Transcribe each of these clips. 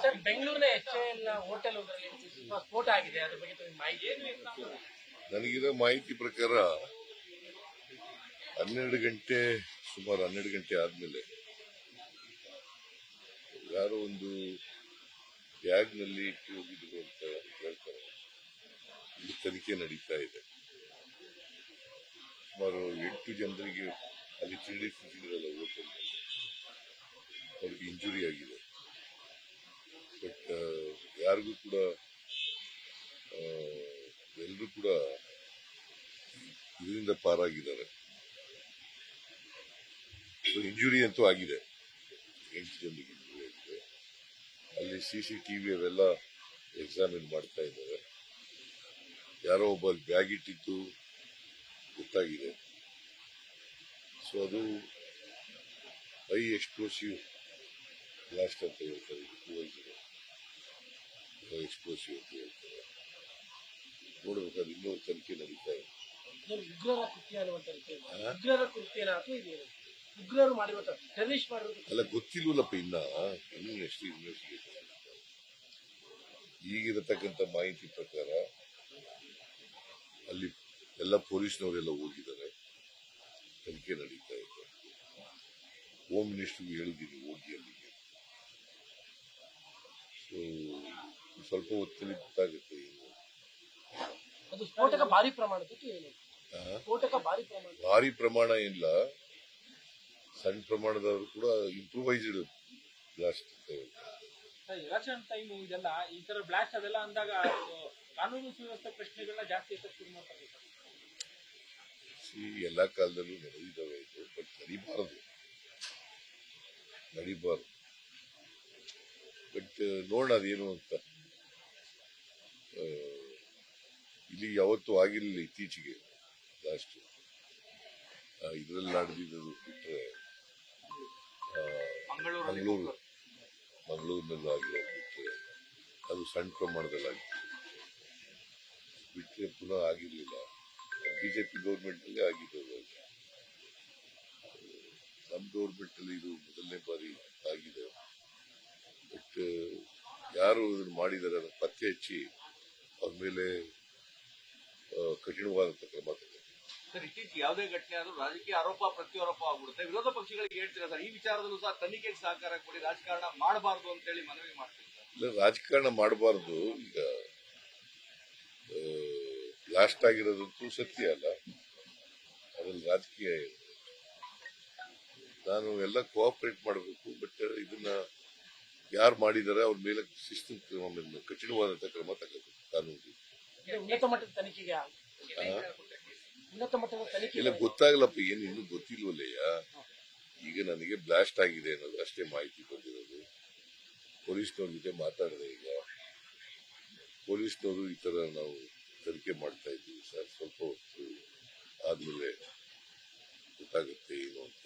Sir, ಬೆಂಗಳೂರಿನ HAL hotel ಸ್ಫೋಟ ಆಗಿದೆ, ಅದ್ರ ಬಗ್ಗೆ ಮಾಹಿತಿ ಏನು? ನನಗಿರೋ ಮಾಹಿತಿ ಪ್ರಕಾರ 12 ಗಂಟೆ ಸುಮಾರು 12 ಗಂಟೆ ಆದ್ಮೇಲೆ ಯಾರೋ ಒಂದು ಬ್ಯಾಗ್ನಲ್ಲಿ ಇಟ್ಟು ಹೋಗಿದ್ರು ಅಂತ ಹೇಳ್ತಾರೆ. ಇಲ್ಲಿ ತನಿಖೆ ನಡೀತಾ ಇದೆ. ಸುಮಾರು 8 ಜನರಿಗೆ ಅಲ್ಲಿ ತಿಳಿಸಿದ್ರಲ್ಲ ಹೋಟೆಲ್, ಅವ್ರಿಗೆ ಇಂಜುರಿ ಆಗಿದೆ. ಬಟ್ ಯಾರಿಗೂ ಕೂಡ ಎಲ್ಲರೂ ಕೂಡ ಇದರಿಂದ ಪಾರಾಗಿದ್ದಾರೆ. ಇಂಜುರಿ ಅಂತೂ ಆಗಿದೆ, 8 ಜನರಿಗೆ ಇಂಜುರಿ ಆಗಿದೆ. ಅಲ್ಲಿ CCTV ಅವೆಲ್ಲ ಎಕ್ಸಾಮಿನ್ ಮಾಡ್ತಾ ಇದ್ದಾರೆ. ಯಾರೋ ಒಬ್ಬ ಬ್ಯಾಗ್ ಇಟ್ಟಿದ್ದು ಗೊತ್ತಾಗಿದೆ. ಸೊ ಅದು ಹೈ ಎಕ್ಸ್ಪ್ಲೋಸಿವ್ ಬ್ಲಾಸ್ಟ್ ಅಂತ ಹೇಳ್ತಾರೆ, ಎಕ್ಸ್ಪ್ಲೋಸಿವ್ ಅಂತ ಹೇಳ್ತಾರೆ. ನೋಡ್ಬೇಕಾದ್ರೆ ಇನ್ನೊಂದು ತನಿಖೆ ನಡೀತಾ ಇದೆ. ಉಗ್ರರು ಮಾಡಿರುವಂತ ಟೆರರಿಸ್ಟ್ ಮಾಡಿರೋದು ಅಲ್ಲ, ಗೊತ್ತಿಲ್ವಲ್ಲಪ್ಪ ಇನ್ನು ಎಷ್ಟು ಇನ್ವೆಸ್ಟಿಗೇಷನ್. ಈಗಿರತಕ್ಕಂಥ ಮಾಹಿತಿ ಪ್ರಕಾರ ಅಲ್ಲಿ ಎಲ್ಲ ಪೊಲೀಸ್ನವರೆಲ್ಲ ಹೋಗಿದ್ದಾರೆ, ತನಿಖೆ ನಡೀತಾ ಇದೆ. ಹೋಮ್ ಮಿನಿಸ್ಟರ್ಗೆ ಹೇಳಿದ್ದೀನಿ ಹೋಗಿ ಅಲ್ಲಿಗೆ. ಸೊ ಸ್ವಲ್ಪ ಹೊತ್ತಲ್ಲಿ ಗೊತ್ತಾಗುತ್ತೆ. ಅದು ಸ್ಫೋಟಕ ಭಾರಿ ಪ್ರಮಾಣಕ್ಕೆ ಸ್ಫೋಟಕ ಭಾರಿ ಪ್ರಮಾಣ ಇಲ್ಲ, ಸಣ್ಣ ಪ್ರಮಾಣದವರು ಕೂಡ ಇಂಪ್ರೂವೈಸ್ಡ್ ಬ್ಲಾಸ್ಟ್ ಅಂತ ಹೇಳ್ತಾರೆ. ಎಲೆಕ್ಷನ್ ಟೈಮ್ ಇದೆಲ್ಲ ಈ ತರ ಬ್ಲಾಸ್ಟ್ ಅದೆಲ್ಲ ಅಂದಾಗ ಕಾನೂನು ಸುವ್ಯವಸ್ಥೆ ಪ್ರಶ್ನೆಗಳನ್ನ ಜಾಸ್ತಿ ಶುರು ಮಾಡ್ತಾರೆ. ಎಲ್ಲಾ ಕಾಲದಲ್ಲೂ ನಡೆದಿದ್ದಾವೆ ಇದು, ಬಟ್ ನಡಿಬಾರ್ದು. ಬಟ್ ನೋಡೋಣ ಅದೇನು ಅಂತ. ಇಲ್ಲಿ ಯಾವತ್ತೂ ಆಗಿರಲಿಲ್ಲ ಇತ್ತೀಚೆಗೆ ಬ್ಲಾಸ್ಟ್. ಇದರಲ್ಲಿ ನಡೆದಿದ್ದು ಬಿಟ್ಟರೆ ಮಂಗಳೂರಿನಲ್ಲೂ ಆಗಿರೋದು ಬಿಟ್ಟರೆ ಅದು ಸಣ್ಣ ಪ್ರಮಾಣದಲ್ಲಿ ಆಗಿತ್ತು. ಬಿಟ್ಟರೆ ಪುನಃ ಆಗಿರಲಿಲ್ಲ. BJP ಗೌರ್ಮೆಂಟಲ್ಲೇ ಆಗಿರೋದು. ನಮ್ಮ ಗೌರ್ಮೆಂಟಲ್ಲಿ ಇದು ಮೊದಲನೇ ಬಾರಿ ಆಗಿದೆ. ಬಟ್ ಯಾರು ಇದನ್ನು ಮಾಡಿದ್ದಾರೆ ಅದನ್ನು ಪತ್ತೆ ಹಚ್ಚಿ ಅವ್ರ ಮೇಲೆ ಕಠಿಣವಾದಂಥ ಕ್ರಮ ತಗೊಂಡು. ಸರ್, ಇತ್ತೀಚೆಗೆ ಯಾವುದೇ ಘಟನೆ ಆದ್ರೂ ರಾಜಕೀಯ ಆರೋಪ ಪ್ರತ್ಯಾರೋಪ ಆಗ್ಬಿಡುತ್ತೆ. ವಿರೋಧ ಪಕ್ಷಗಳಿಗೆ ಹೇಳ್ತೀರಾ ಸರ್, ಈ ವಿಚಾರದಲ್ಲೂ ಸಹ ತನಿಖೆಗೆ ಸಹಕಾರ ಕೊಡಿ, ರಾಜಕಾರಣ ಮಾಡಬಾರ್ದು ಅಂತ ಹೇಳಿ ಮನವಿ ಮಾಡ್ತೀವಿ ಸರ್? ಇಲ್ಲ, ರಾಜಕಾರಣ ಮಾಡಬಾರ್ದು. ಈಗ ಬ್ಲಾಸ್ಟ್ ಆಗಿರೋದಂತೂ ಸತ್ಯ ಅಲ್ಲ, ಅದ್ರಲ್ಲಿ ರಾಜಕೀಯ ಇದೆ. ನಾನು ಎಲ್ಲ ಕೋಆಪರೇಟ್ ಮಾಡಬೇಕು. ಬಟ್ ಇದನ್ನ ಯಾರು ಮಾಡಿದ್ದಾರೆ ಅವ್ರ ಮೇಲೆ ಶಿಸ್ತು ಕ್ರಮ, ಕಠಿಣವಾದಂತ ಕ್ರಮ ತಗೋಬೇಕು ಕಾನೂನು. ಉನ್ನತ ಮಟ್ಟದ ತನಿಖೆಗೆ ಇಲ್ಲ, ಗೊತ್ತಾಗಲ್ಲಪ್ಪ, ಏನು ಇನ್ನೂ ಗೊತ್ತಿಲ್ವಲ್ಲಯ್ಯ. ಈಗ ನನಗೆ ಬ್ಲಾಸ್ಟ್ ಆಗಿದೆ ಅನ್ನೋದು ಅಷ್ಟೇ ಮಾಹಿತಿ ಬಂದಿರೋದು. ಪೊಲೀಸ್ನವ್ರ ಜೊತೆ ಮಾತಾಡಿದೆ. ಈಗ ಪೊಲೀಸ್ನವರು ಈ ತರ ನಾವು ತನಿಖೆ ಮಾಡ್ತಾ ಇದ್ದೀವಿ ಸರ್, ಸ್ವಲ್ಪ ಹೊತ್ತು ಆದ್ಮೇಲೆ ಗೊತ್ತಾಗುತ್ತೆ ಏನು ಅಂತ.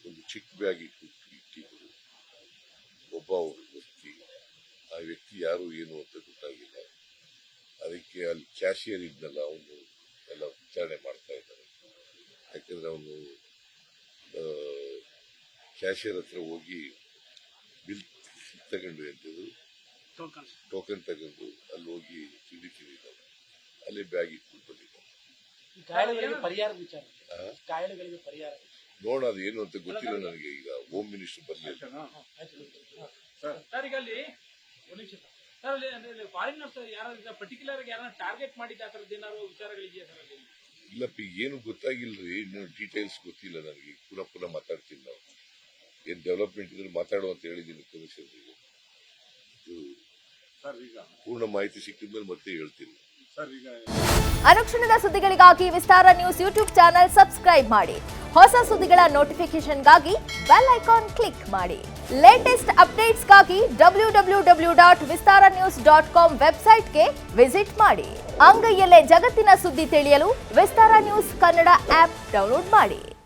ಒಂದು ಚಿಕ್ಕ ಬ್ಯಾಗ್ ಇಟ್ಟಿದ್ರು ಒಬ್ಬ ವ್ಯಕ್ತಿ. ಆ ವ್ಯಕ್ತಿ ಯಾರು ಏನು ಅಂತ ಗೊತ್ತಾಗಿಲ್ಲ. ಅದಕ್ಕೆ ಅಲ್ಲಿ ಕ್ಯಾಶಿಯರ್ ಇದ್ನಲ್ಲ, ಅವನು ಎಲ್ಲ ವಿಚಾರಣೆ ಮಾಡ್ತಾ ಇದ್ದಾರೆ. ಯಾಕಂದ್ರೆ ಅವನು ಕ್ಯಾಶಿಯರ್ ಹತ್ರ ಹೋಗಿ ಬಿಲ್ ತಗೊಂಡ್ರಿ ಅಂತದ್ದು, ಟೋಕನ್ ತಗೊಂಡು ಅಲ್ಲಿ ಹೋಗಿ ತಿಂದಿದ್ದಾನೆ. ಅಲ್ಲಿ ಬ್ಯಾಗ್ ಇಟ್ಬಿಟ್ಟು ಬಂದಿದ್ದಾನೆ. ನೋಡ ಅದು ಏನು ಅಂತ ಗೊತ್ತಿಲ್ಲ ನನಗೆ. ಈಗ ಹೋಮ್ ಮಿನಿಸ್ಟರ್ ಬರಲಿಲ್ಲ. ಇಲ್ಲಪ್ಪ, ಏನು ಗೊತ್ತಾಗಿಲ್ರಿ, ಇನ್ನು ಡೀಟೇಲ್ಸ್ ಗೊತ್ತಿಲ್ಲ ನನಗೆ. ಪುನಃ ಮಾತಾಡ್ತೀನಿ. ನಾವು ಏನ್ ಡೆವಲಪ್ಮೆಂಟ್ ಇದ್ರೆ ಮಾತಾಡುವ ಅಂತ ಹೇಳಿದ್ದೀನಿ ಕಮಿಷನರ್ಗೆ. ಪೂರ್ಣ ಮಾಹಿತಿ ಸಿಕ್ಕಿದ್ಮೇಲೆ ಮತ್ತೆ ಹೇಳ್ತೀನಿ. ಅನುಕ್ಷಣದ ಸುದ್ದಿಗಳಿಗಾಗಿ ವಿಸ್ತಾರ ನ್ಯೂಸ್ ಯೂಟ್ಯೂಬ್ ಚಾನೆಲ್ ಸಬ್ಸ್ಕ್ರೈಬ್ ಮಾಡಿ. ಹೊಸ ಸುದ್ದಿಗಳ ನೋಟಿಫಿಕೇಶನ್ಗಾಗಿ ಬೆಲ್ ಐಕಾನ್ ಕ್ಲಿಕ್ ಮಾಡಿ. ಲೇಟೆಸ್ಟ್ ಅಪ್ಡೇಟ್ಸ್ಗಾಗಿ www.vistaranews.com ವೆಬ್ಸೈಟ್ಗೆ ವಿಸಿಟ್ ಮಾಡಿ. ಅಂಗೈಯಲ್ಲೇ ಜಗತ್ತಿನ ಸುದ್ದಿ ತಿಳಿಯಲು ವಿಸ್ತಾರ ನ್ಯೂಸ್ ಕನ್ನಡ ಆಪ್ ಡೌನ್ಲೋಡ್ ಮಾಡಿ.